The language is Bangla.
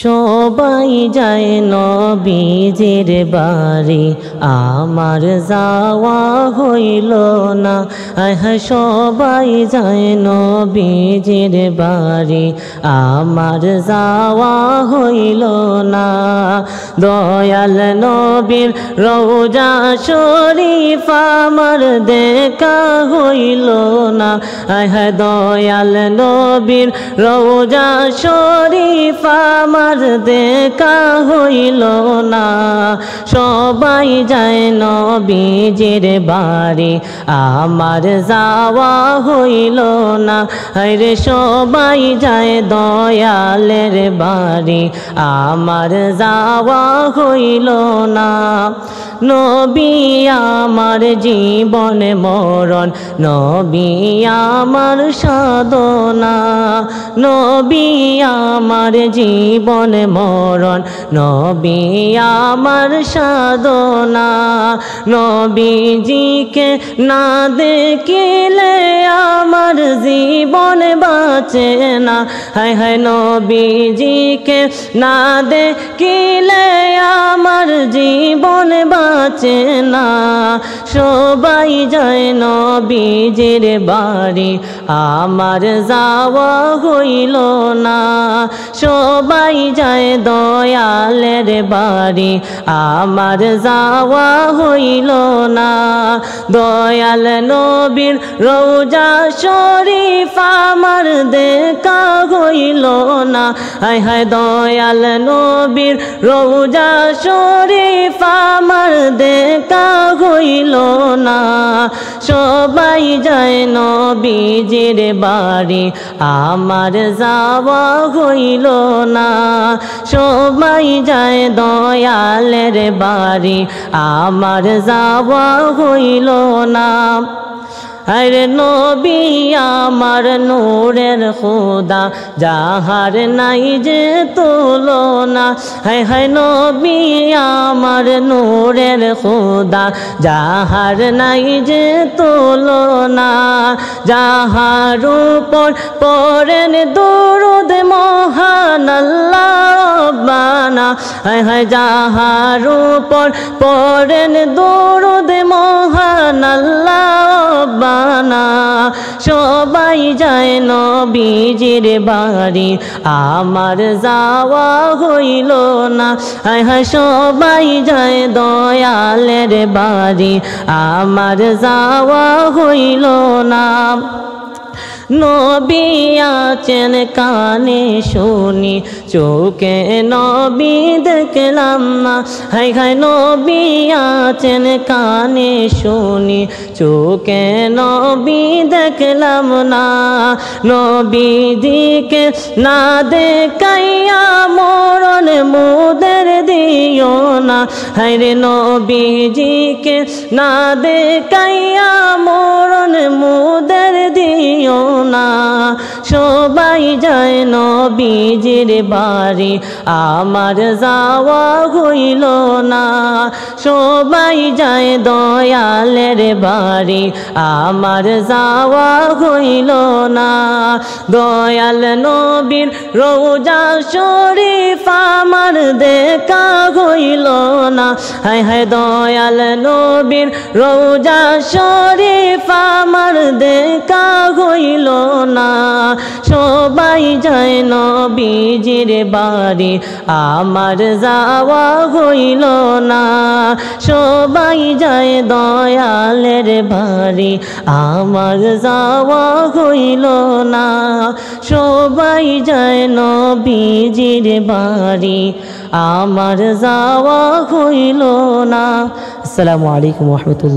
সবাই যায় নবীজির বাড়ি, আমার যাওয়া হইল না। সবাই যায় নবীজির বাড়ি, আমার যাওয়া হইল না। দয়াল নবীর রওজা শরীফ আমার দেখা হইল না। দয়াল নবীর রওজা শরীফ আমার দেখা হইল না। সবাই যায় নবীজির বাড়ি, আমার যাওয়া হইল না। রে সবাই যায় দয়ালের বাড়ি, আমার যাওয়া হইল না। নবী আমার জীবন মরণ, নবী আমার সাধনা। নবী আমার জীবন মরণ, নবী আমার সাধনা। নবীজিকে না দেখিলে আমার জীবন বাঁচে না। হায় হায় নবীজিকে না দেখিলে আমার জীবন বাঁচে না। সবাই যায় নবীজির বাড়ি, আমার যাওয়া হইল না। সবাই যায় দয়ালের বাড়ি, আমার যাওয়া হইল না। দয়াল নবীর রওজা শরীফ আমার দেখা হইল না। হায় হায় দয়াল নবীর রওজা শরীফ আমার দেখা হইল না। সবাই যায় নবীজির বাড়ি, আমার যাওয়া হইল না। সবাই যায় দয়ালের বাড়ি, আমার যাওয়া হইল না। আরে নবী আমার নূরের খোদা, যাহার নাই যে তুলনা। হায় হায় নবী আমার নূরের খোদা, যাহার নাই যে তুলনা। যাহার উপর পড়েন দুরূদ মহান আল্লাহ রব্বানা। হায় হায় যাহার উপর পড়েন দুরূদ মহান আল্লাহ রব্বানা। সবাই যায় নবীজির বাড়ি, আমার যাওয়া হইল না। হায় হায় সবাই যায় দয়ালের বাড়ি, আমার যাওয়া হইল না। নবী আছেন কানে শুনি, চোখে নবী দেখলাম না। হায় হায় নবী আছেন কানে শুনি, চোখে নবী দেখলাম না। নবীজিকে না দেখাইয়া মরণ মুদের দিও না। হায় রে নবীজিকে না দেখাইয়া মরণ মুদের দিও না। সবাই যায় নবীজির বাড়ি, আমার যাওয়া হইল না। সবাই যায় দয়ালের বাড়ি, আমার যাওয়া হইল না। দয়াল নবীর রওজা শরীফ আমার দেখা হইল না। হায় হায় দয়াল নবীর রওজা শরীফ আমার দেখা হইল না। সবাই যায় নবীজির বাড়ি, আমার যাওয়া হইল না। সবাই যায় দয়ালের বাড়ি, আমার যাওয়া হইল না। সবাই যায় নবীজির বাড়ি, আমার যাওয়া হইল না। আসসালামু আলাইকুম ওয়া রাহমাতুল্লাহ।